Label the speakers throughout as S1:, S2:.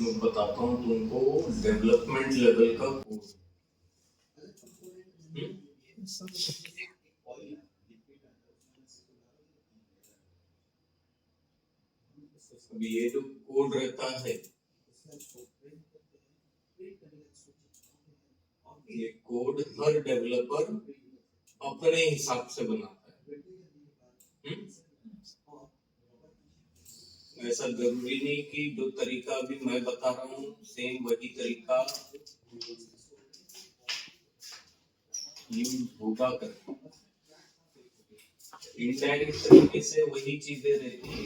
S1: मैं बताता हूँ तुमको डेवलपमेंट लेवल का कोड। अब ये जो कोड रहता है, ये कोड हर डेवलपर अपने हिसाब से बनाता है। ऐसा जरूरी नहीं कि जो तरीका अभी मैं बता रहा हूँ सेम वही तरीका यूज होगा करके। इनडायरेक्ट तरीके से वही चीजें रहती है।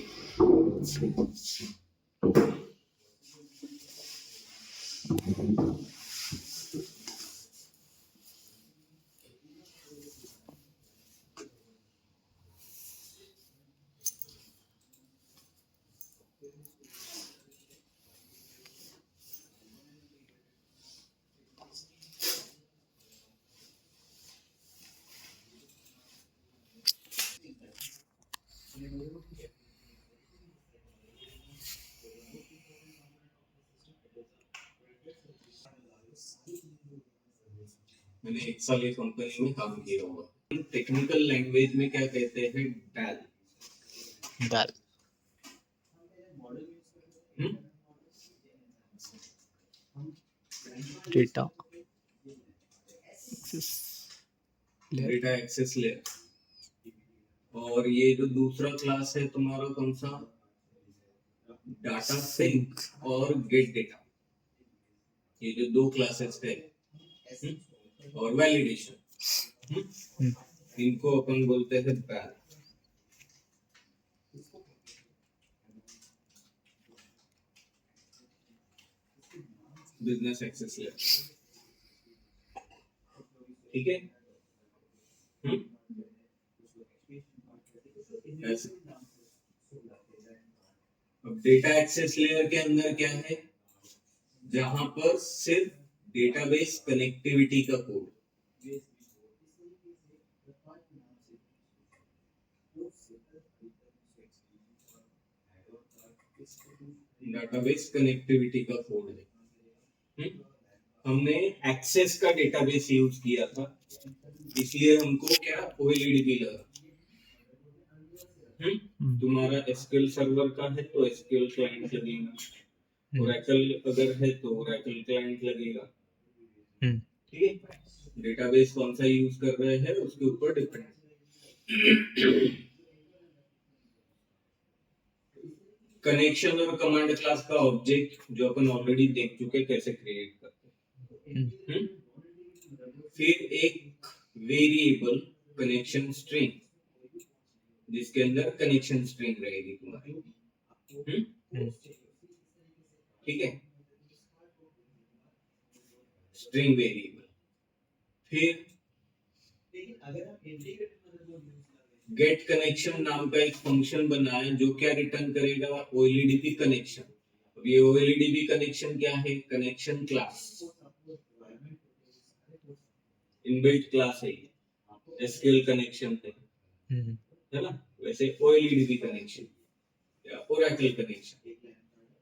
S1: मैंने एक साल एक कंपनी में काम किया हुआ। टेक्निकल लैंग्वेज में क्या कहते हैं? डाल
S2: डेटा
S1: एक्सेस लेयर। और ये जो दूसरा क्लास है तुम्हारा कौन सा? डाटा सिंक और गेट डेटा। ये जो दो क्लासेस है और वैलिडेशन, इनको अपन बोलते हैं बैल। बिजनेस एक्सेस लेयर, ठीक है। ऐसे अब डेटा एक्सेस लेयर के अंदर क्या है? जहां पर सिर्फ डेटाबेस कनेक्टिविटी का कोड, डेटाबेस कनेक्टिविटी का कोड है। हमने एक्सेस का डेटाबेस यूज किया था, इसलिए हमको क्या OLEDB लगा। तुम्हारा SQL सर्वर का है तो SQL क्लाइंट लगेगा, ओरेकल अगर है तो ओरेकल क्लाइंट लगेगा, ठीक है। डेटाबेस कौन सा यूज कर रहे हैं उसके ऊपर डिपेंड। कनेक्शन और कमांड क्लास का ऑब्जेक्ट जो अपन ऑलरेडी देख चुके कैसे क्रिएट करते हैं। फिर एक वेरिएबल कनेक्शन स्ट्रिंग, जिसके अंदर कनेक्शन स्ट्रिंग रहेगी तुम्हारी, ठीक है, स्ट्रिंग वेरिएबल। फिर गेट कनेक्शन नाम का एक फंक्शन बना है जो क्या रिटर्न करेगा? OLEDB connection. अब ये OLEDB कनेक्शन क्या है? कनेक्शन क्लास, इनबिल्ट क्लास है ये। SQL कनेक्शन है ना, वैसे OLEDB कनेक्शन या ओरेकल कनेक्शन।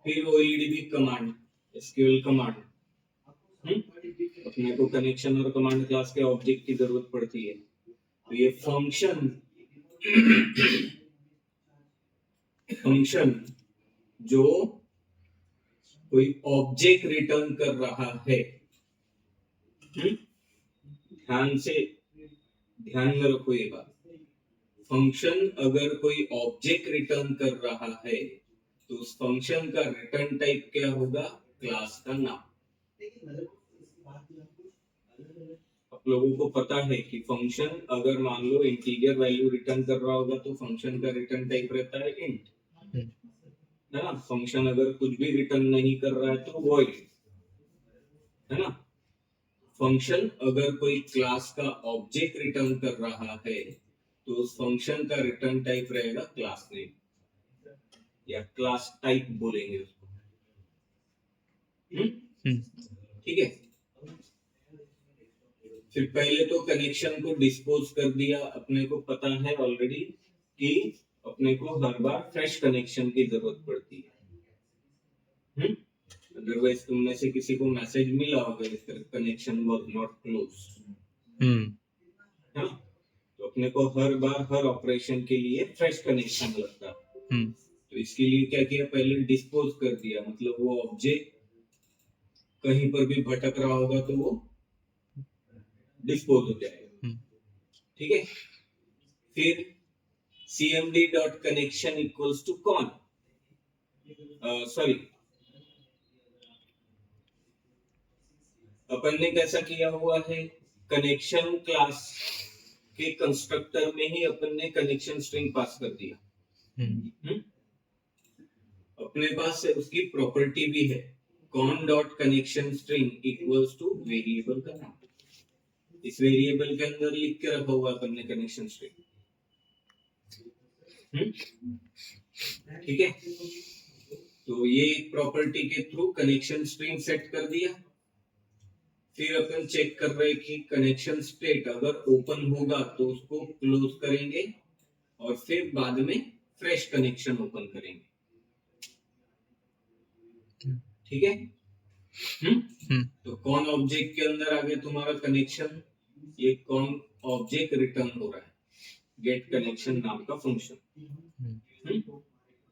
S1: फिर OLEDB कमांड, SQL कमांड। अपने को कनेक्शन और कमांड क्लास के ऑब्जेक्ट की जरूरत पड़ती है, तो ये फंक्शन जो कोई ऑब्जेक्ट रिटर्न कर रहा है, ध्यान में रखो ये बात। फंक्शन अगर कोई ऑब्जेक्ट रिटर्न कर रहा है तो उस फंक्शन का रिटर्न टाइप क्या होगा? क्लास का नाम। आप लोगों को पता है कि फंक्शन अगर मान लो इंटीजर वैल्यू रिटर्न कर रहा होगा तो फंक्शन का रिटर्न टाइप रहता है इंट, है ना। फंक्शन अगर कुछ भी रिटर्न नहीं कर रहा है तो वॉइड, है ना। फंक्शन अगर कोई क्लास का ऑब्जेक्ट रिटर्न कर रहा है तो उस फंक्शन का रिटर्न टाइप रहेगा क्लास नेम या क्लास टाइप बोलेंगे उसको, ठीक है। फिर पहले तो कनेक्शन को डिस्पोज कर दिया, अपने को पता है ऑलरेडी कि अपने को हर बार फ्रेश कनेक्शन की जरूरत पड़ती है। अदरवाइज तुम में से किसी को मैसेज मिला होगा इस तरह कनेक्शन वाज नॉट क्लोज, है ना? तो अपने को हर बार हर ऑपरेशन के लिए फ्रेश कनेक्शन लगता है। तो इसके लिए क्या किया, पहले डिस्पोज कर दिया, मतलब वो ऑब्जेक्ट कहीं पर भी भटक रहा होगा तो वो डिस्पोज हो जाएगा। ठीक है, फिर cmd dot connection equals to con, sorry अपन ने कैसा किया हुआ है, कनेक्शन क्लास के कंस्ट्रक्टर में ही अपन ने कनेक्शन स्ट्रिंग पास कर दिया। अपने पास उसकी प्रॉपर्टी भी है, cone dot connection string equals two variable का नाम। इस वेरिएबल के अंदर लिख के रखा हुआ अपन ने कनेक्शन स्ट्रिंग। ठीक है, तो ये प्रॉपर्टी के थ्रू कनेक्शन स्ट्रिंग सेट कर दिया। फिर अपन चेक कर रहे कि कनेक्शन स्टेट अगर ओपन होगा तो उसको क्लोज करेंगे और फिर बाद में फ्रेश कनेक्शन ओपन करेंगे। ठीक है, तो कौन ऑब्जेक्ट के अंदर आगे तुम्हारा कनेक्शन, ये कौन ऑब्जेक्ट रिटर्न हो रहा है, गेट कनेक्शन नाम का फंक्शन।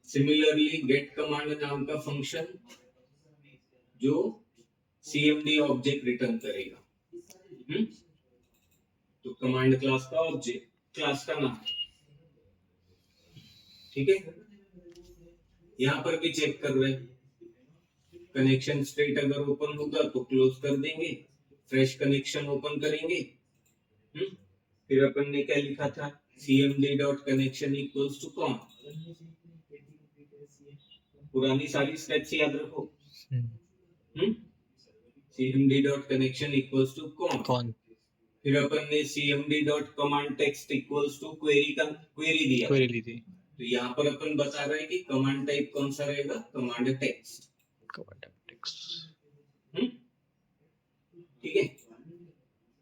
S1: सिमिलरली गेट कमांड नाम का फंक्शन जो cmd ऑब्जेक्ट रिटर्न करेगा। तो कमांड क्लास का ऑब्जेक्ट, क्लास का नाम। ठीक है, यहां पर भी चेक कर रहे हैं, कनेक्शन स्टेट अगर ओपन होगा तो क्लोज कर देंगे, फ्रेश कनेक्शन ओपन करेंगे। फिर अपन ने क्या लिखा था, cmd dot connection equals to con, पुरानी सारी स्टेप्स याद रखो। cmd dot connection equals to con. फिर अपन ने cmd dot command text equals to query का क्वेरी दिया, क्वेरी दी। तो यहाँ पर अपन बता रहे हैं कि कमांड टाइप कौन सा रहेगा, कमांड टेक्स्ट। ठीक है,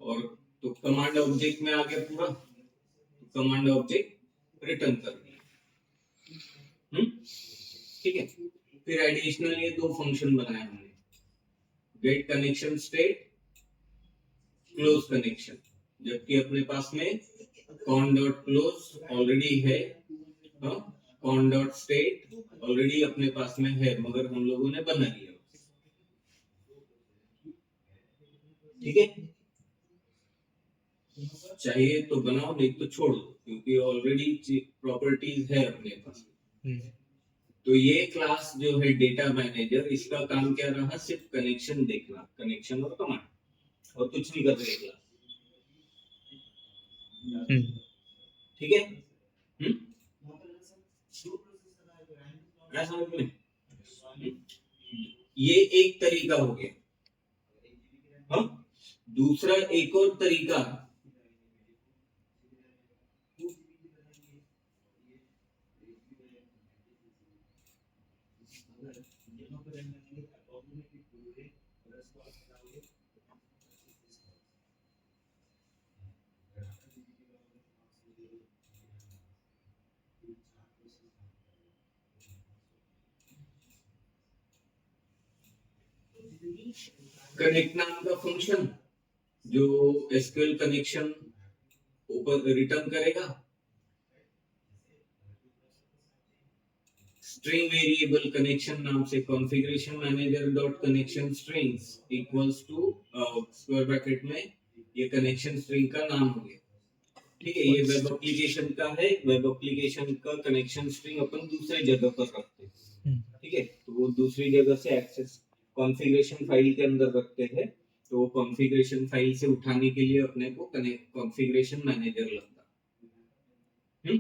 S1: और तो कमांड ऑब्जेक्ट में आ गया पूरा, कमांड ऑब्जेक्ट रिटर्न कर दिया। ठीक है, फिर एडिशनल ये दो फंक्शन बनाए हमने, get connection state, close connection, जबकि अपने पास में कॉन डॉट क्लोज ऑलरेडी है, कॉन डॉट स्टेट ऑलरेडी अपने पास में है, मगर हम लोगों ने बना लिया। ठीक है, चाहिए तो बनाओ, नहीं तो छोड़ दो, क्योंकि ऑलरेडी प्रॉपर्टीज है अपने पास। तो ये क्लास जो है डेटा मैनेजर, इसका काम क्या रहा, सिर्फ कनेक्शन देखना, कनेक्शन और कमांड, और कुछ नहीं कर रहे क्लास। ठीक है, समझ में? ये एक तरीका हो गया। हाँ, दूसरा एक और तरीका, कनेक्ट नाम का फंक्शन जो एसक्यूएल कनेक्शन ऊपर रिटर्न करेगा, स्ट्रिंग वेरिएबल कनेक्शन नाम से configuration manager dot connection strings equals to square bracket में ये कनेक्शन स्ट्रिंग का नाम हो गया। ठीक है, ये वेब एप्लीकेशन का है, वेब एप्लीकेशन का कनेक्शन स्ट्रिंग अपन दूसरी जगह पर रखते हैं। ठीक है, तो वो दूसरी जगह से एक्सेस कॉन्फ़िगरेशन फाइल के अंदर रखते हैं, तो वो कॉन्फ़िगरेशन फाइल से उठाने के लिए अपने को कॉन्फ़िगरेशन मैनेजर लगता है।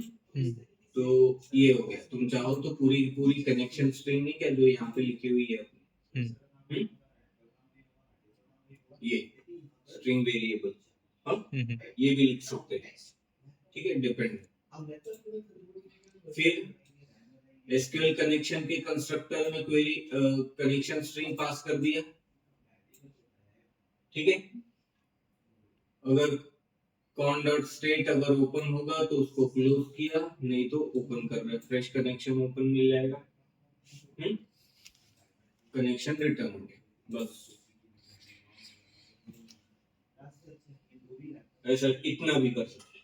S1: तो ये हो गया, तुम चाहो तो पूरी पूरी कनेक्शन स्ट्रिंग नहीं क्या जो यहाँ पे लिखी हुई है, ये स्ट्रिंग वेरिएबल, ये भी लिख सकते हैं। ठीक है, डिपेंड। फिर एसक्यूएल कनेक्शन के कंस्ट्रक्टर में क्वेरी कनेक्शन स्ट्रिंग पास कर दिया। ठीक है, अगर कॉन डॉट स्टेट अगर ओपन होगा तो उसको क्लोज किया, नहीं तो ओपन कर रहे, फ्रेश कनेक्शन ओपन मिल जाएगा। कनेक्शन रिटर्न हो गया, बस ऐसा इतना भी कर सकते।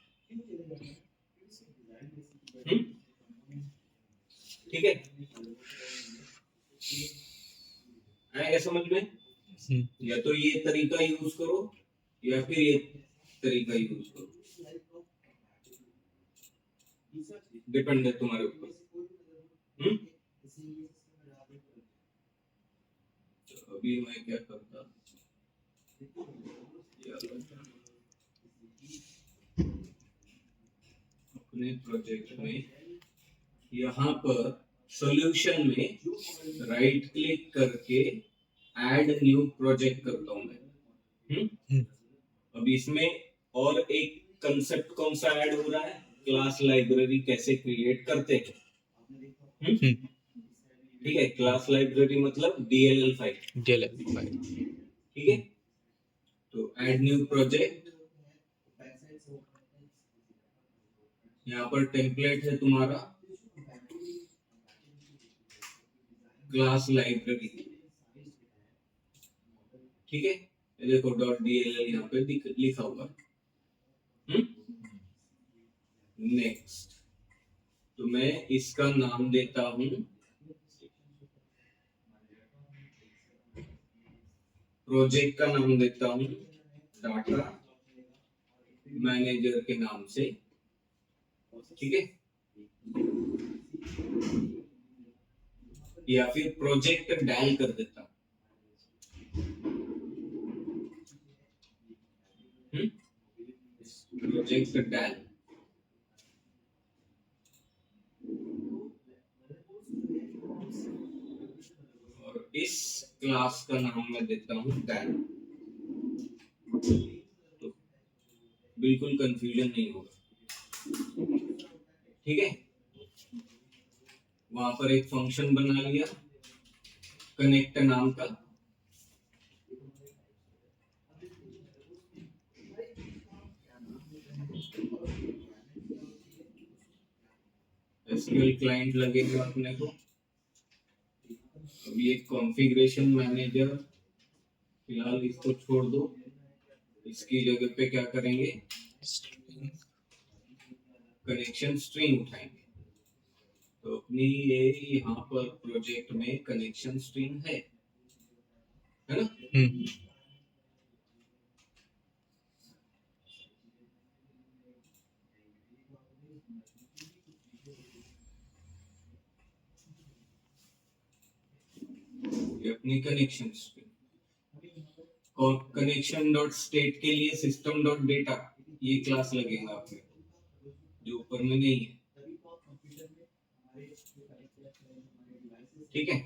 S1: ठीक है, आएगा समझ में? या तो ये तरीका यूज करो या फिर ये तरीका यूज करो, डिपेंड है तुम्हारे ऊपर। अभी मैं क्या करता, अपने प्रोजेक्ट में यहाँ पर सॉल्यूशन में राइट क्लिक करके ऐड न्यू प्रोजेक्ट करता हूँ मैं। अब इसमें और एक कंसेप्ट कौन सा ऐड हो रहा है, क्लास लाइब्रेरी कैसे क्रिएट करते हैं। ठीक है, क्लास लाइब्रेरी मतलब DLL फाइल। ठीक है, तो ऐड न्यू प्रोजेक्ट, यहाँ पर टेम्पलेट है तुम्हारा क्लास लाइब्रेरी। ठीक है, ये देखो .dll यहाँ पे लिखा हुआ। नेक्स्ट, तो मैं इसका नाम देता हूं प्रोजेक्ट का नाम देता हूं डाटा मैनेजर के नाम से। ठीक है, या फिर प्रोजेक्ट डायल कर देता हूं। प्रोजेक्ट डायल, और इस क्लास का नाम मैं देता हूं डायल। तो बिल्कुल कंफ्यूजन नहीं होगा। ठीक है, वहां पर एक फंक्शन बना लिया कनेक्ट नाम का। एसक्यूएल क्लाइंट लगेगा अपने को। अब ये कॉन्फ़िगरेशन मैनेजर फिलहाल इसको छोड़ दो, इसकी जगह पे क्या करेंगे, कनेक्शन स्ट्रिंग उठाएंगे। तो अपनी ये यहाँ पर प्रोजेक्ट में कनेक्शन स्ट्रिंग है ना। ये अपनी कनेक्शन स्ट्रिंग, और कनेक्शन डॉट स्टेट के लिए सिस्टम डॉट डेटा ये क्लास लगेगा आपके, जो ऊपर में नहीं है। ठीक है,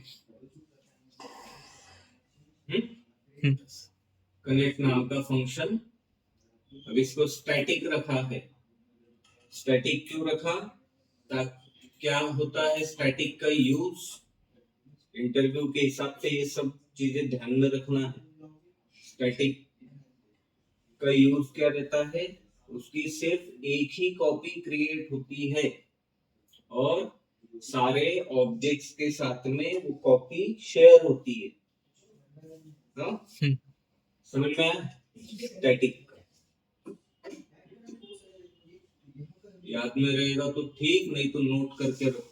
S1: कनेक्ट नाम का फंक्शन। अब इसको स्टैटिक रखा है। स्टैटिक क्यों रखा, ताकि क्या होता है स्टैटिक का यूज, इंटरव्यू के हिसाब से ये सब चीजें ध्यान में रखना है। स्टैटिक का यूज क्या रहता है, उसकी सिर्फ एक ही कॉपी क्रिएट होती है और सारे ऑब्जेक्ट्स के साथ में वो कॉपी शेयर होती है। समझ में आया? स्टैटिक याद में रहेगा तो ठीक, नहीं तो नोट करके रखो।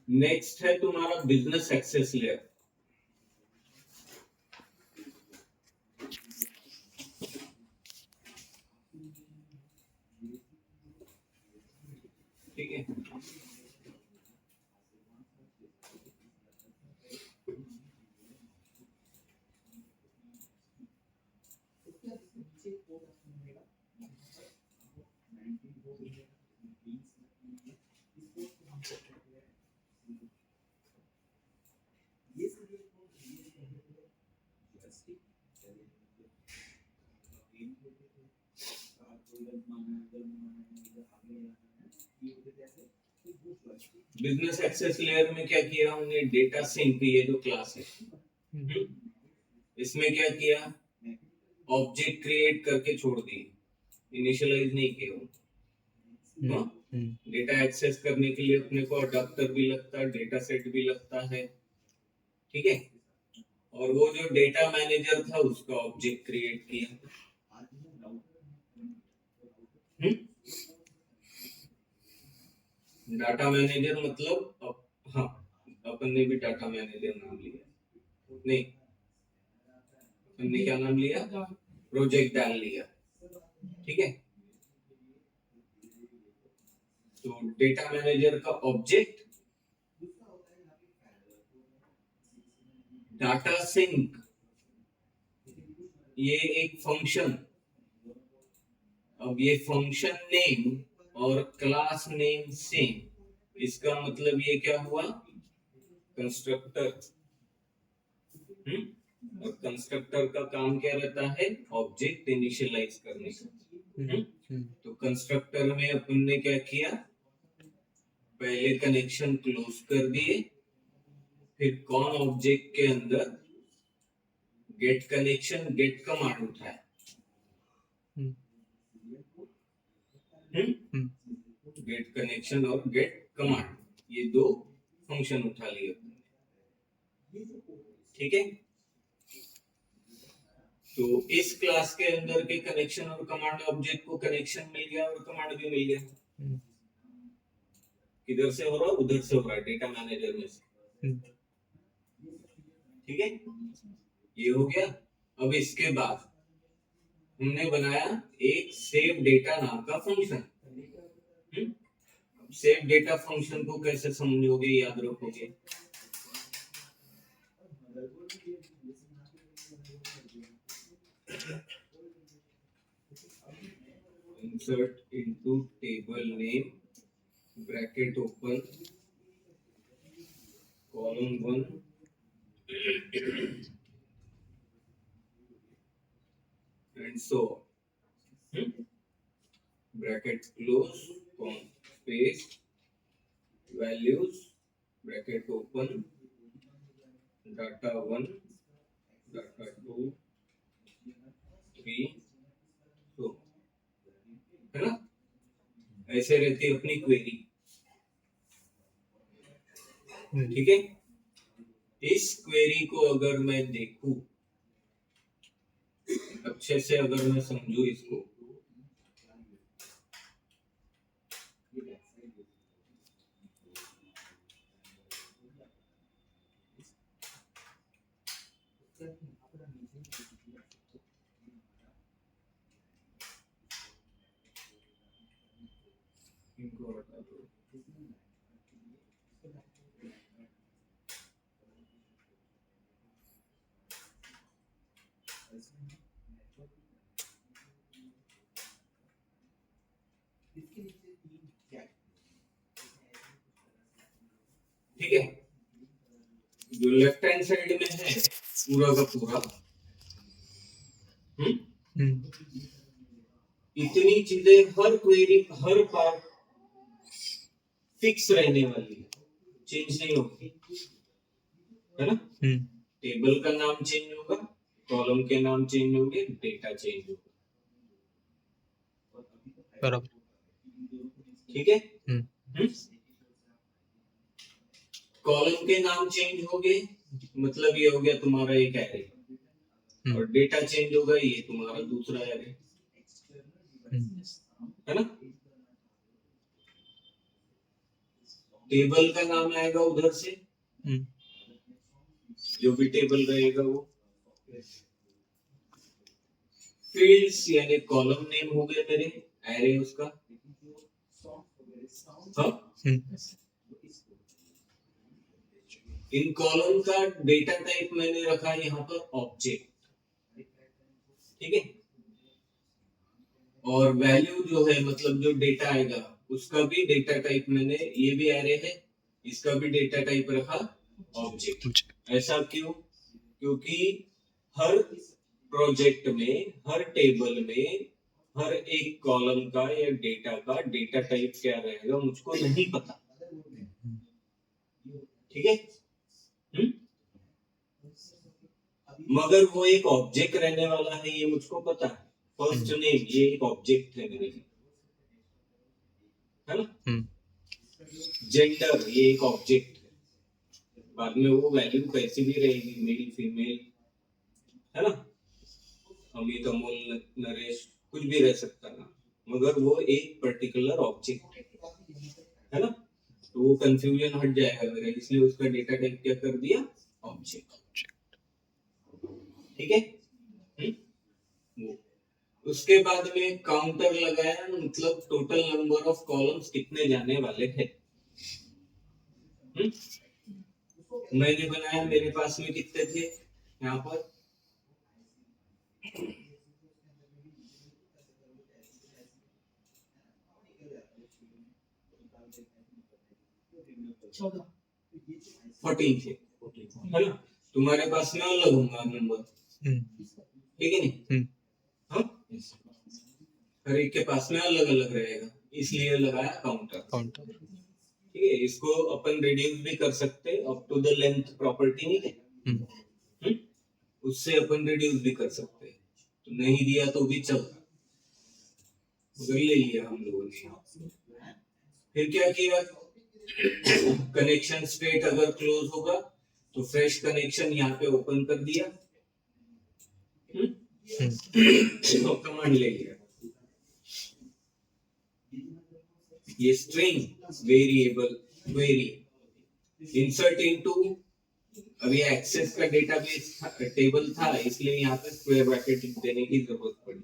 S1: नेक्स्ट है तुम्हारा बिजनेस एक्सेस लेयर। ठीक है, बिजनेस एक्सेस लेयर में क्या किया हमने, डेटा सिंक, ये जो क्लास है इसमें क्या किया, ऑब्जेक्ट क्रिएट करके छोड़ दिए, इनिशियलाइज नहीं किया। डेटा एक्सेस करने के लिए अपने को अडॉप्टर भी लगता है, डेटा सेट भी लगता है, ठीक है। और वो जो डेटा मैनेजर था उसका ऑब्जेक्ट क्रिएट किया। डाटा मैनेजर मतलब हाँ, अपन ने भी डाटा मैनेजर नाम लिया, नहीं अपन ने क्या नाम लिया, प्रोजेक्ट डाल लिया, ठीक है। तो डेटा मैनेजर का ऑब्जेक्ट, डाटा सिंक ये एक फंक्शन। अब ये फंक्शन नेम और क्लास नेम सेम, इसका मतलब ये क्या हुआ, कंस्ट्रक्टर। और कंस्ट्रक्टर का काम क्या रहता है, ऑब्जेक्ट इनिशियलाइज करने का। तो कंस्ट्रक्टर में अपन ने क्या किया, पहले कनेक्शन क्लोज कर दिए, फिर कौन ऑब्जेक्ट के अंदर गेट कनेक्शन गेट कमांड उठाया। गेट कनेक्शन और गेट कमांड, ये दो फंक्शन उठा लिए, ठीक है। तो इस क्लास के अंदर के कनेक्शन और कमांड ऑब्जेक्ट को कनेक्शन मिल गया और कमांड भी मिल गया। किधर से हो रहा है, उधर से हो रहा है, डेटा मैनेजर में से, ठीक है। ये हो गया। अब इसके बाद हमने बनाया एक सेव डेटा नाम का फंक्शन। सेव डेटा फंक्शन को कैसे समझोगे, याद रखोगे, insert into table name bracket open column 1 and so on, bracket close space values bracket open data 1 data 2 3, तो है ना, ऐसे रहती है अपनी क्वेरी, ठीक है। इस क्वेरी को अगर मैं देखूं अच्छे से, अगर मैं समझू इसको, इनको हटा दो, ठीक है। जो लेफ्ट हैंड साइड में है पूरा का पूरा, इतनी चीजें, हर क्वेरी हर पार्ट फिक्स रहने वाली है, चेंज नहीं होगी, है ना। टेबल का नाम चेंज होगा, कॉलम के नाम चेंज होंगे, डेटा चेंज होगा, बराबर, ठीक है। कॉलम के नाम चेंज हो गए, मतलब ये हो गया तुम्हारा एक एरे, और डेटा चेंज होगा, ये तुम्हारा दूसरा एरे, है ना। टेबल का नाम आएगा उधर से, जो भी टेबल रहेगा वो, फील्ड्स यानी कॉलम नेम हो गए मेरे, एरे उसका, हाँ? इन कॉलम का डेटा टाइप मैंने रखा यहाँ पर ऑब्जेक्ट, ठीक है। और वैल्यू जो है मतलब जो डेटा आएगा उसका भी डेटा टाइप मैंने, ये भी एरे है, इसका भी डेटा टाइप रखा ऑब्जेक्ट। ऐसा क्यों? क्योंकि हर प्रोजेक्ट में, हर टेबल में, हर एक कॉलम का या डेटा का डेटा टाइप क्या रहेगा मुझको नहीं पता। ठीक है? मगर वो एक ऑब्जेक्ट रहने वाला है ये मुझको पता है। फर्स्ट नेम ये एक ऑब्जेक्ट है मेरे लिए, है ना? जेंडर ये एक ऑब्जेक्ट है, बाद में वो वैल्यू कैसी भी रहेगी, मेल फीमेल, है ना, अमित अमोल नरेश कुछ भी रह सकता है, मगर वो एक पर्टिकुलर ऑब्जेक्ट है ना, तो वो कंफ्यूजन हट जाएगा मेरा, इसलिए उसका डेटा टाइप क्या कर दिया, ऑब्जेक्ट। ठीक है? उसके बाद में काउंटर लगाया, मतलब टोटल नंबर ऑफ कॉलम्स कितने जाने वाले हैं। मैंने बनाया, मेरे पास में कितने थे यहाँ पर, 14 थे, है ना? तुम्हारे पास में अलग होगा नंबर, ठीक है नहीं? हाँ, हर एक के पास में अलग अलग रहेगा, इसलिए लगाया काउंटर। ठीक है, इसको अपन रिड्यूस भी कर सकते up to the length property, नहीं है? उससे अपन रिड्यूस भी कर सकते, तो नहीं दिया तो भी चलता, मगर ले लिया हम लोगों ने। फिर क्या किया, कनेक्शन स्टेट अगर क्लोज होगा तो फ्रेश कनेक्शन यहाँ पे ओपन कर दिया, तो कमांड ले लिया, ये string variable query insert into, अभी एक्सेस का डेटाबेस टेबल था इसलिए यहाँ पे स्क्वायर ब्रैकेट देने की जरूरत पड़ी,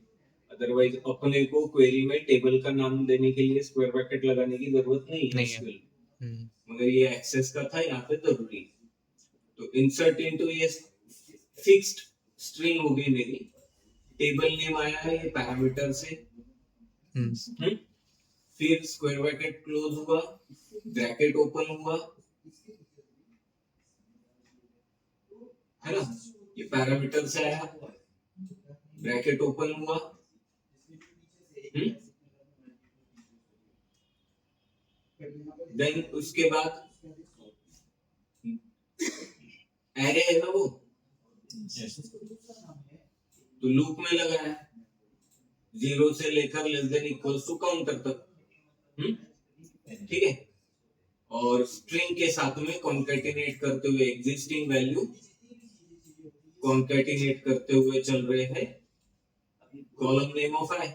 S1: अदरवाइज अपने को क्वेरी में टेबल का नाम देने के लिए स्क्वायर ब्रैकेट लगाने की जरूरत नहीं है, मगर ये एक्सेस का था यहाँ पे जरूरी। तो इंसर्ट इनटू ये फिक्स्ड स्ट्रिंग हो गई मेरी, टेबल नेम आया है ये पैरामीटर से, फिर स्क्वायर ब्रैकेट क्लोज हुआ, ब्रैकेट ओपन हुआ, है ना, ये पैरामीटर से आया, ब्रैकेट ओपन हुआ, देन उसके बाद एरे है ना वो, तो लूप में लगाया 0 से लेकर less than equals to counter तक, ठीक है, और स्ट्रिंग के साथ में कॉन्कैटिनेट करते हुए एग्जिस्टिंग वैल्यू कॉन्कैटिनेट करते हुए चल रहे हैं कॉलम नेम ऑफ आई,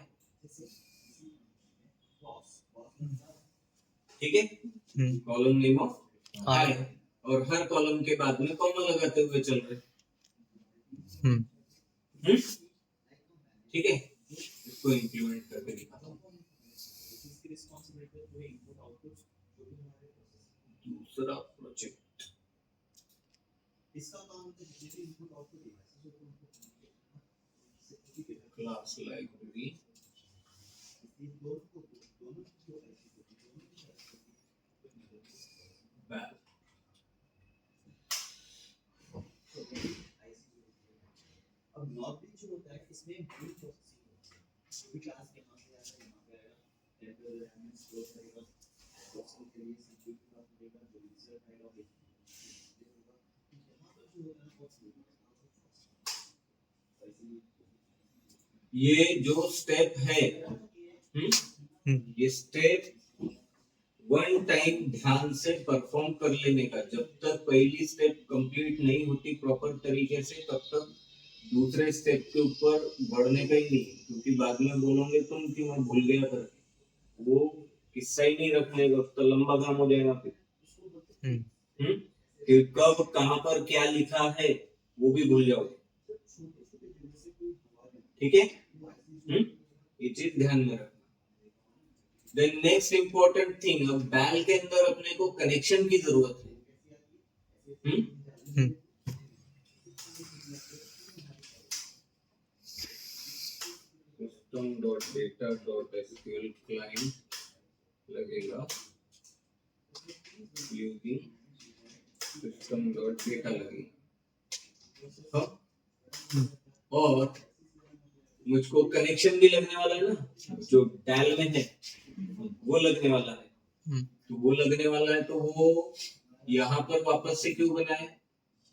S1: ठीक है, कॉलम नेम ऑफ आई, और हर कॉलम के बाद में कॉमा लगाते हुए चल रहे, ठीक है, इसको इंप्लीमेंट करके दिखाता हूँ। दूसरा प्रोजेक्ट, क्लास लाइब्रेरी, अब नॉर्मली जो होता है इसमें ब्रीफ प्रोसेसिंग होती है, क्लास के नाम से आता है, यहाँ पे आएगा टेम्पररी एलिमेंट्स स्टोर करेगा, प्रोसेसिंग के लिए सिंपल का देगा, जो यूजर फाइल ऑफ यहाँ पर जो होता है बहुत ये जो स्टेप है, ये स्टेप वन टाइम ध्यान से परफॉर्म कर लेने का, जब तक पहली स्टेप कंप्लीट नहीं होती प्रॉपर तरीके से तब तक दूसरे स्टेप के ऊपर बढ़ने का ही नहीं, क्योंकि बाद में बोलोगे तुम कि मैं भूल गया कर, वो किस्सा ही नहीं रखने का, तो लंबा काम हो जाएगा फिर, कि कब कहां पर क्या लिखा है वो भी भूल जाओगे, ठीक है, ये चीज ध्यान में रखना। देन नेक्स्ट इंपॉर्टेंट थिंग, अब बैल के अंदर अपने को कनेक्शन की जरूरत है, system dot data dot SQL client लगेगा, यूजिंग सिस्टम डॉट डेटा लगेगा। और मुझको कनेक्शन भी लगने वाला है ना, जो डायल में है वो लगने वाला है। तो वो लगने वाला है तो वो यहाँ पर वापस से क्यों बना है?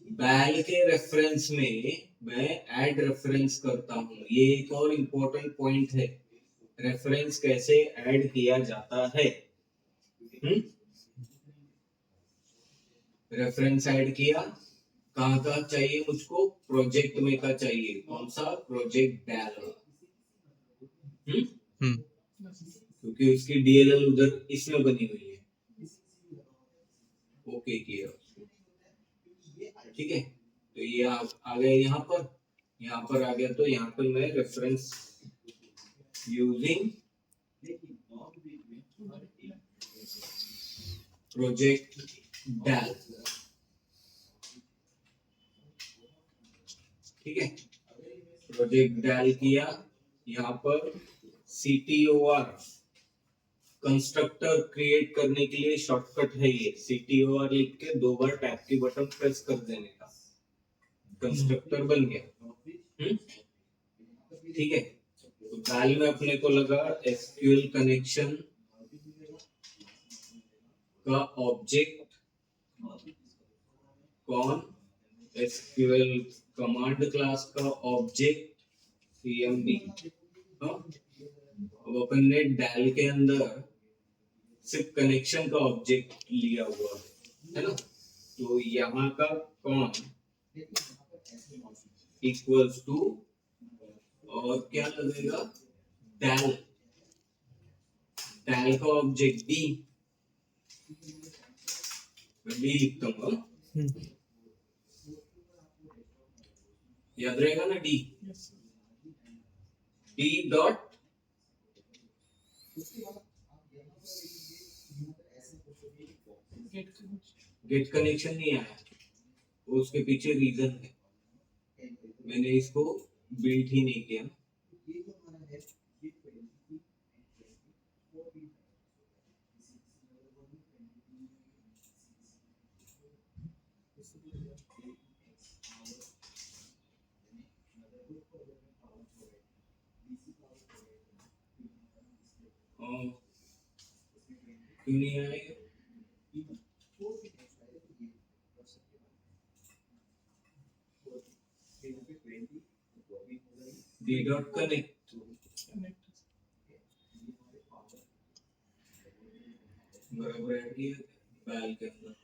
S1: बैल के रेफरेंस में मैं ऐड रेफरेंस करता हूँ। ये एक और इम्पोर्टेंट पॉइंट है, रेफरेंस कैसे ऐड किया जाता है। रेफरेंस ऐड किया, कहाँ का चाहिए मुझको? प्रोजेक्ट में का चाहिए। कौन सा? प्रोजेक्ट डाल। क्योंकि उसकी डीएलएल उधर इसमें बनी हुई है। ओके किया, ठीक है। तो ये आ गया यहाँ पर आ गया। तो यहाँ पर मैं रेफरेंस यूजिंग प्रोजेक्ट डाल, ठीक है। प्रोजेक्ट डाल किया, यहाँ पर CTOR कंस्ट्रक्टर क्रिएट करने के लिए शॉर्टकट है ये। CTOR लिख के 2 बार टैब की बटन प्रेस कर देने का, कंस्ट्रक्टर बन गया। ठीक है। तो डाल में अपने को लगा SQL कनेक्शन का ऑब्जेक्ट कौन? SQL कमांड क्लास का ऑब्जेक्ट CMD। अब अपन ने डाल के अंदर सिर्फ कनेक्शन का ऑब्जेक्ट लिया हुआ है ना। तो यहाँ का कौन इक्वल्स टू, और क्या लगेगा? डाल, डाल का ऑब्जेक्ट डी लिखता हूँ, याद रहेगा ना? डी डॉट गेट कनेक्शन नहीं आया, उसके पीछे रीजन है, मैंने इसको बिल्ड ही नहीं किया। क्यों नहीं आएगा? डी डॉट कनेक्ट बराबर ऐड किया बैल के अंदर।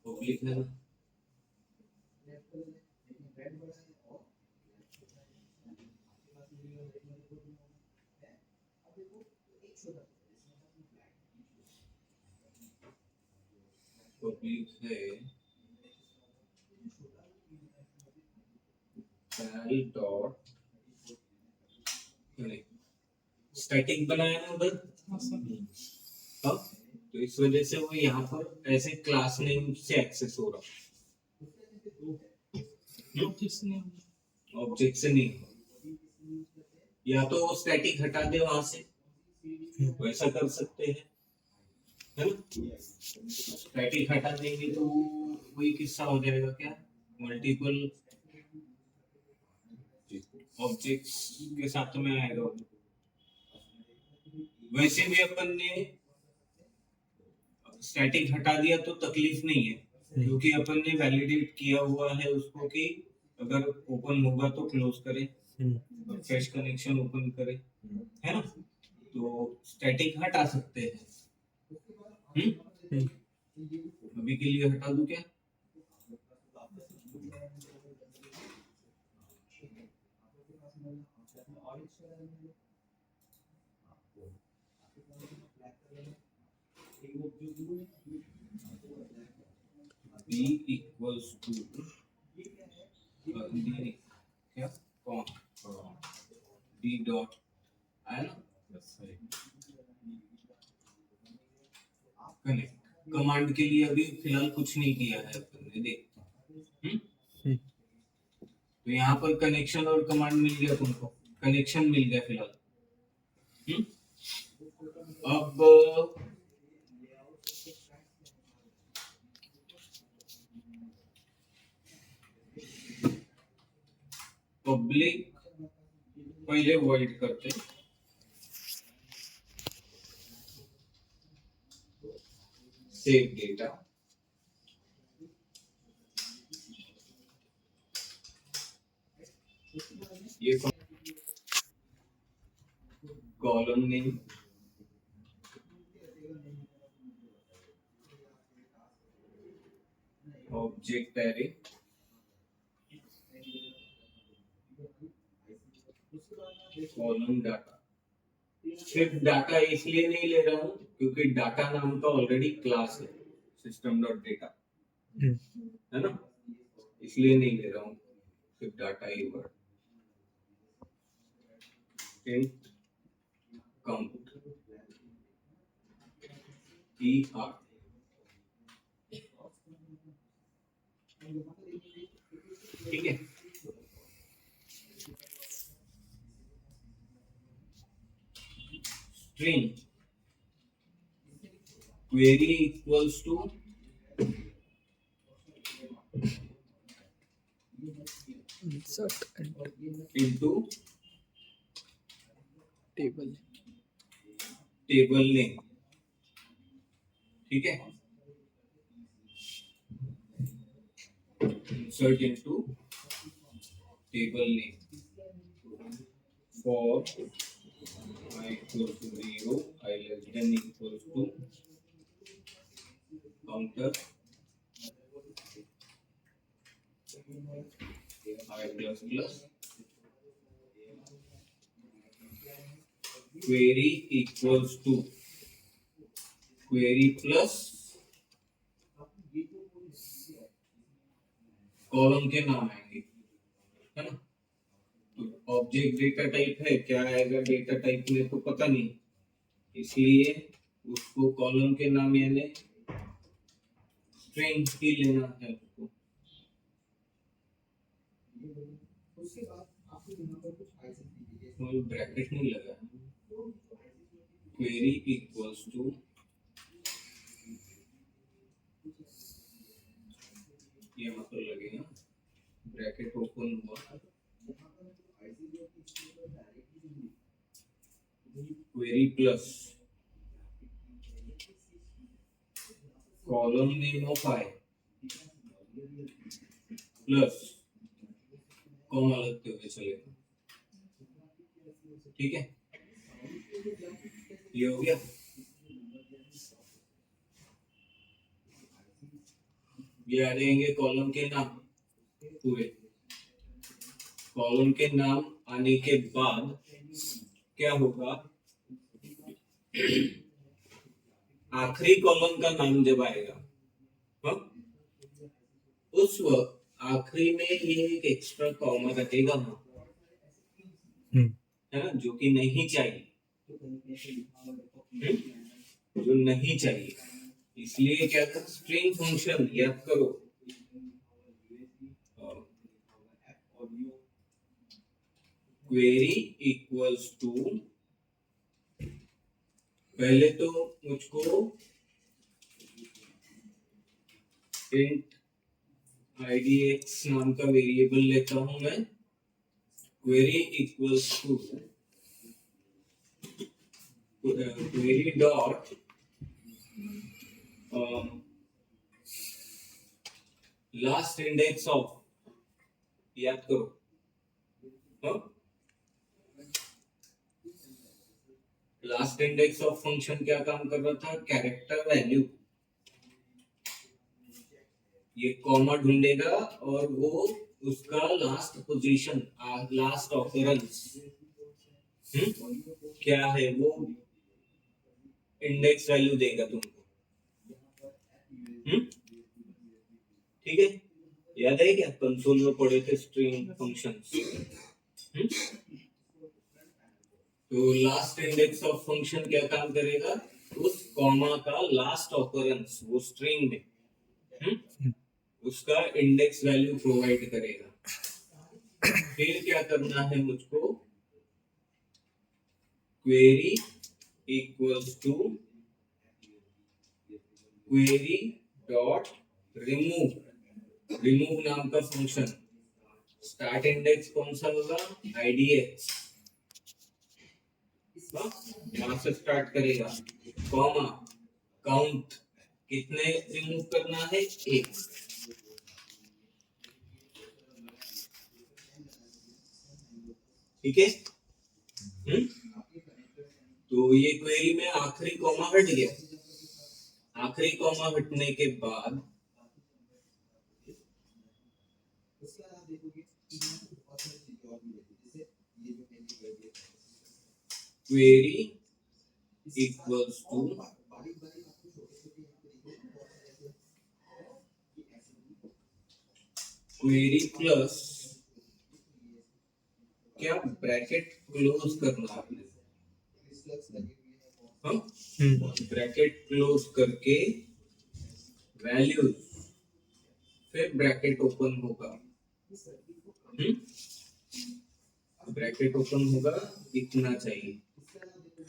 S1: पब्लिक है ना, पब्लिक है बैल डॉट कनेक्ट। स्टैटिक बनाया ना उधर, हाँ, तो इस वजह से वो यहाँ पर ऐसे क्लास नेम से एक्सेस हो रहा, ऑब्जेक्ट से नहीं। या तो वो स्टैटिक हटा दे वहां से, वैसा कर सकते हैं, है ना। स्टैटिक हटा देंगे तो वही किस्सा हो जाएगा, क्या? मल्टीपल ऑब्जेक्ट्स के साथ में आएगा। वैसे भी अपन ने स्टैटिक हटा दिया तो तकलीफ नहीं है, क्योंकि अपन ने वैलिडेट किया हुआ है उसको कि अगर ओपन होगा तो क्लोज करें, फ्रेश कनेक्शन ओपन करें, है ना। तो स्टैटिक हटा सकते हैं। अभी के लिए हटा दूं क्या? B equals to क्या कौन डी डॉट है ना, कनेक्ट कमांड के लिए अभी फिलहाल कुछ नहीं किया है अपन ने, देख। तो यहाँ पर कनेक्शन और कमांड मिल गया तुमको, कनेक्शन मिल गया फिलहाल। अब पब्लिक पहले वॉइड करते हैं, सेव डेटा, ये column name, object array, column data. सिर्फ डाटा इसलिए नहीं ले रहा हूँ क्योंकि डाटा नाम का ऑलरेडी क्लास है सिस्टम डॉट डेटा, है ना, इसलिए नहीं ले रहा हूँ, सिर्फ डाटा ही वर्ड। इंट काउंट ER, ठीक है। String query equals to
S2: insert
S1: into
S2: table
S1: name, ठीक है। insert into table name for I equals to 0, I less than equals to counter I plus plus query equals to query plus column के नाम आएंगे, है ना। तो object data type है, क्या आएगा डेटा टाइप में तो पता नहीं, इसलिए उसको कॉलम के नाम यानी स्ट्रिंग ही लेना है उसको। कोई ब्रैकेट नहीं लगा, क्वेरी इक्वल्स टू ये मतलब लगेगा ब्रैकेट ओपन हुआ, query plus column name of I plus comma लगते हुए चलेगा, ठीक है। ये हो गया। ये आ जाएंगे कॉलम के नाम पूरे, कॉलम के नाम आने के बाद क्या होगा, आखिरी कॉलम का नाम जब आएगा, हाँ, उस वक्त आखिरी में ये एक एक्स्ट्रा कॉमा रखेगा, है ना, जो कि नहीं चाहिए, जो नहीं चाहिए, इसलिए क्या कर स्ट्रिंग फंक्शन याद करो, क्वेरी इक्वल्स टू, पहले तो मुझको इंट idx नाम का वेरिएबल लेता हूं मैं, query equals to query dot last index of, याद करो, लास्ट इंडेक्स ऑफ फंक्शन क्या काम कर रहा था, कैरेक्टर वैल्यू, ये कॉमा ढूंढेगा और वो उसका लास्ट पोजीशन, लास्ट ऑकरेंस क्या है वो इंडेक्स वैल्यू देगा तुमको, ठीक है, याद है क्या कंसोल में पढ़े थे स्ट्रिंग फंक्शंस? तो लास्ट इंडेक्स ऑफ फंक्शन क्या काम करेगा? उस कॉमा का लास्ट ऑकरेंस वो स्ट्रिंग में उसका इंडेक्स वैल्यू प्रोवाइड करेगा। फिर क्या करना है मुझको? Query equals to query dot remove नाम का फंक्शन। स्टार्ट इंडेक्स कौन सा होगा? IDX। यहां से स्टार्ट करेगा, कॉमा काउंट कितने रिमूव करना है? 1। ठीक है। तो ये क्वेरी में आखिरी कॉमा हट गया। आखिरी कॉमा हटने के बाद query equals to query plus क्या ब्रैकेट क्लोज करना है? ब्रैकेट क्लोज करके वैल्यूज, फिर ब्रैकेट ओपन होगा। ब्रैकेट ओपन होगा, दिखना चाहिए।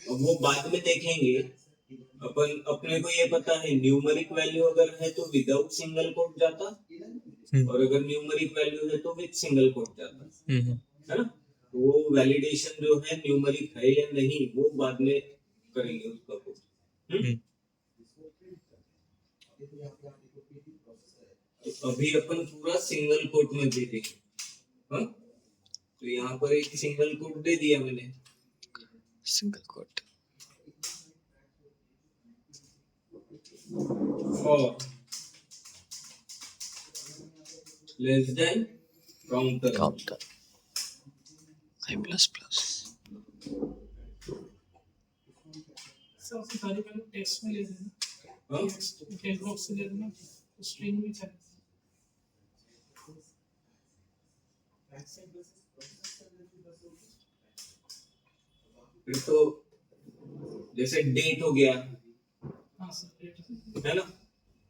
S1: अब वो बाद में देखेंगे। अपन अपने को ये पता है न्यूमेरिक वैल्यू अगर है तो विदाउट सिंगल कोट जाता, और अगर न्यूमेरिक वैल्यू है तो विद सिंगल कोट जाता, है ना? तो वो वैलिडेशन जो है न्यूमेरिक है या नहीं वो बाद में करेंगे उसका कोड। तो अभी अपन पूरा सिंगल कोट में भेजेंगे। तो यहाँ पर एक सिंगल कोट दे दिया मैंने,
S2: सिंगल कोट
S1: और less than counter
S2: I plus plus.
S3: सबसे सारी वैल्यू टेक्स्ट में ले लेना, टेक्स्ट बॉक्स से ले लेना, स्ट्रिंग में चले।
S1: फिर तो जैसे डेट हो गया,
S3: हाँ सर,
S1: है ना?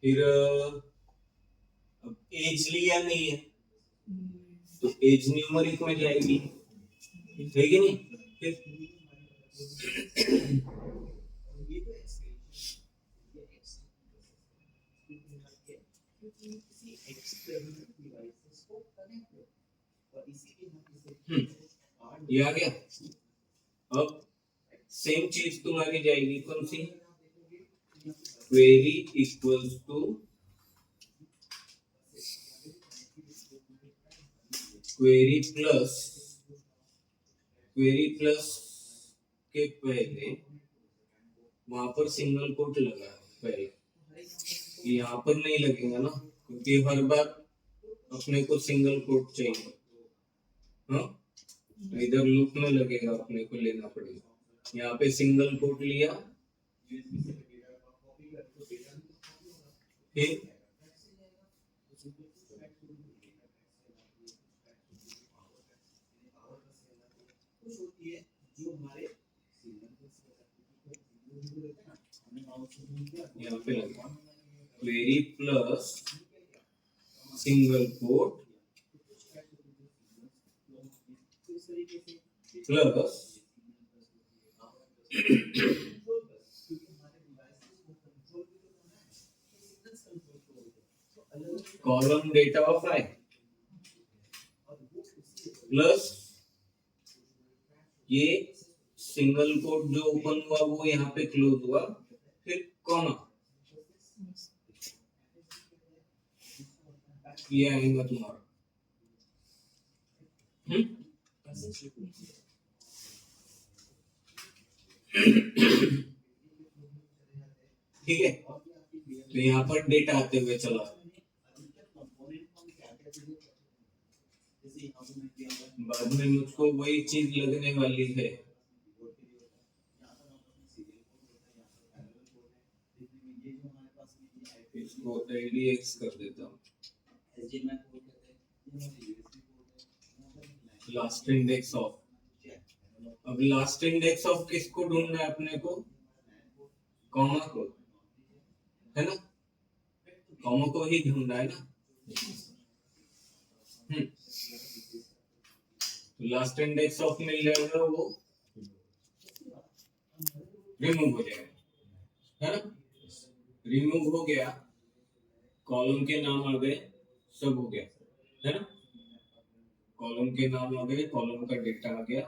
S1: फिर एज लिया नहीं है तो एज न्यूमेरिक में जाएगी, है कि नहीं? फिर ये आ गया। अब सेम चीज तुम्हारी जाएगी कौन सी? Query equals to query plus के पहले वहां पर सिंगल कोट लगा पहले, यहाँ पर नहीं लगेगा ना, क्योंकि हर बार अपने को सिंगल कोट चाहिए। हाँ, तो इधर लूप में लगेगा, अपने को लेना पड़ेगा। यहाँ पे सिंगल कोट लिया, फिर यहाँ पे लगा query plus single quote plus column data of I plus ये सिंगल कोट जो ओपन हुआ वो यहाँ पे क्लोज हुआ, फिर कॉमा, ये आएगा तुम्हारा। ठीक है, तो यहाँ पर डेटा आते हुए चला, बाद में मुझको वही चीज लगने वाली है। इसको ADX कर देता हूँ। लास्ट इंडेक्स ऑफ, अब लास्ट इंडेक्स ऑफ किसको ढूंढना है अपने को? कॉमा को, है ना? कॉमा को ही ढूंढना है ना। लास्ट इंडेक्स ऑफ मिल जाएगा, वो रिमूव हो जाएगा, है ना? रिमूव हो गया, कॉलम के नाम आ गए, सब हो गया, है ना? कॉलम के नाम आ गए, कॉलम का डेटा आ गया,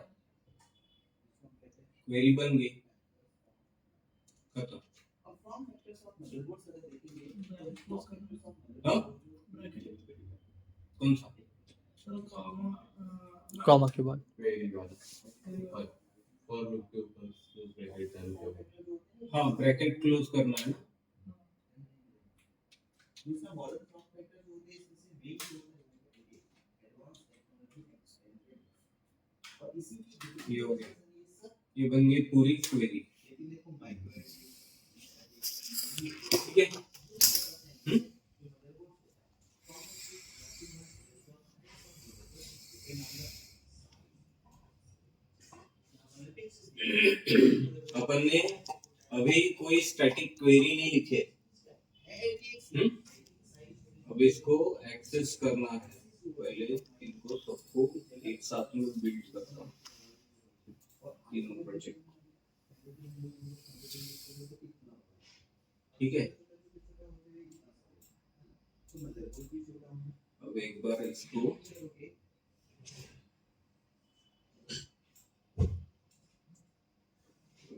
S1: क्वेरी बन गई, खत्म। हाँ? कौन सा?
S2: कॉमा के बाद
S1: हाँ, ब्रैकेट क्लोज करना है ना। ये हो गया, ये बन गई पूरी क्वेरी, ठीक है? अपन ने अभी कोई स्टैटिक क्वेरी नहीं लिखे, अब इसको एक्सेस करना है। पहले इनको सबको एक साथ में बिल्ड करता हूँ, तीनों प्रोजेक्ट, ठीक है? अब एक बार इसको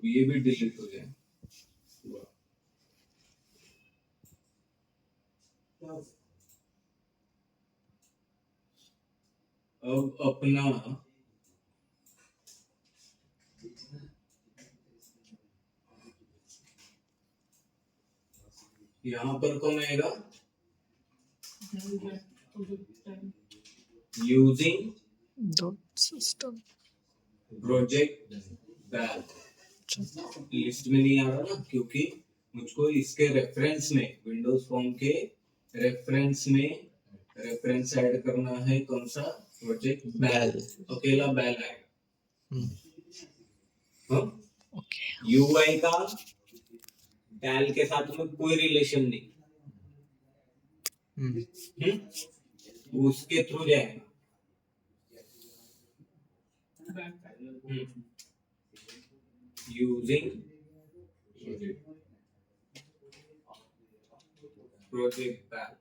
S1: ये भी डिलीट हो जाए। अब अपना यहाँ पर कौन आएगा? यूजिंग
S2: डॉट सिस्टम
S1: प्रोजेक्ट बैल, लिस्ट में नहीं आ रहा ना, क्योंकि मुझको इसके रेफरेंस में, विंडोज फॉर्म के रेफरेंस में रेफरेंस ऐड करना है। कौन सा? प्रोजेक्ट बैल, अकेला बैल आएगा। हाँ,
S2: ओके।
S1: यूआई का बैल के साथ में कोई रिलेशन नहीं, उसके थ्रू जाएगा। यूजिंग प्रोजेक्ट बैल,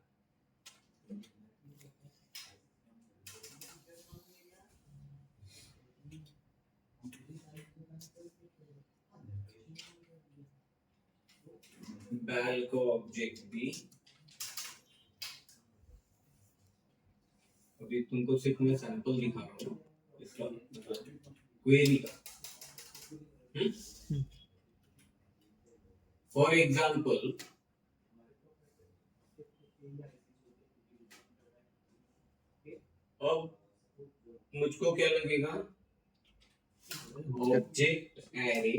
S1: बैल को ऑब्जेक्ट भी, अभी तुमको सिर्फ मैं सैंपल दिखा रहा हूँ इसका, क्वेरी का। फॉर एग्जाम्पल, अब मुझको क्या लगेगा? ऑब्जेक्ट एरे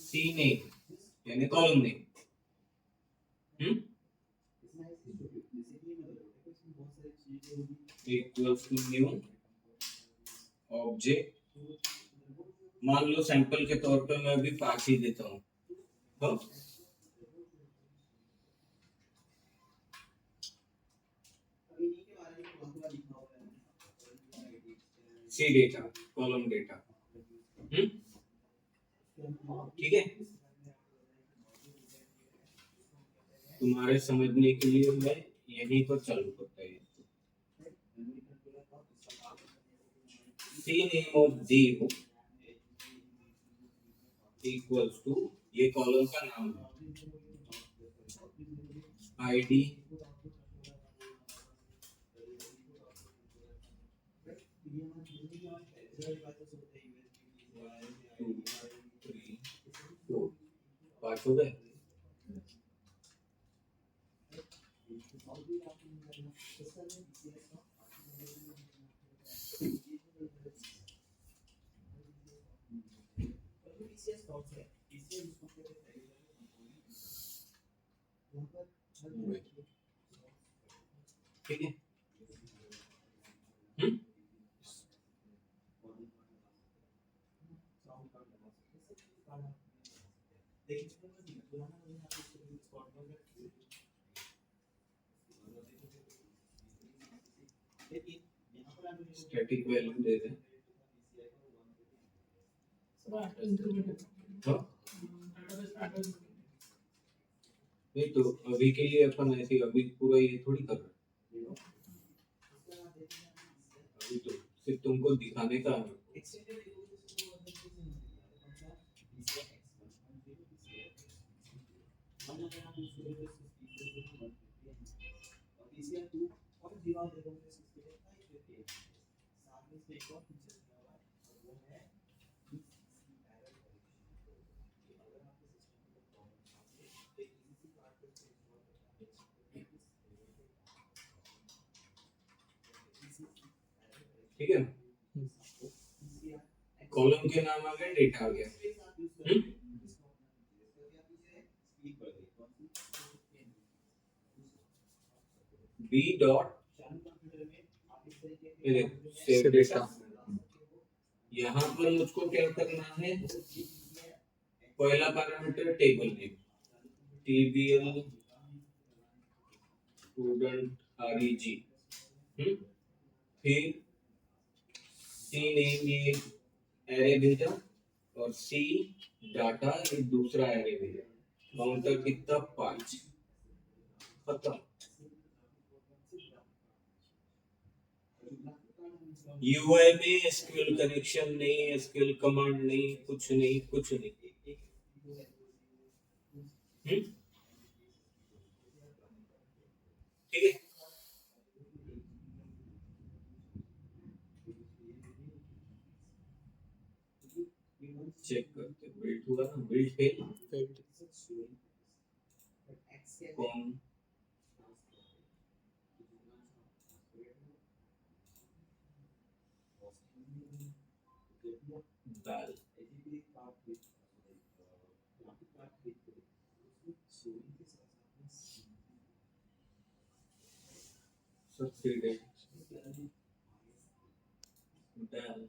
S1: सी नेम, यानी column name, equals to new object, मान लो सैंपल के तौर पे मैं अभी 5 ही देता हूँ, तो सी डेटा, कॉलम डेटा, ठीक है? तुम्हारे समझने के लिए मैं यहीं पर चालू करता है। C name of zero equals to, ये कॉलम का नाम है, आईडी पाँच हो गए। ठीक है। हम्म? स्टैटिक वैल्यू दे दें। हाँ? नहीं तो अभी के लिए अपन ऐसे अभी पूरा ये थोड़ी कर रहे हैं। अभी तो सिर्फ तुमको दिखाने का है। ठीक है, कॉलम के नाम आ गए, डेटा आ गया। B dot save data. यहाँ पर मुझको क्या करना है, पहला parameter table name TBL student REG, फिर C नेम ये एरे भेजा और C डाटा ये दूसरा एरे भेजा। काउंटर कितना 5, खत्म। UI में SQL कनेक्शन नहीं, SQL कमांड नहीं, कुछ नहीं, कुछ नहीं। ठीक है, चेक करते, बिल्ड हुआ ना, बिल्ड फेल कौन दाल सक्सीडेड दाल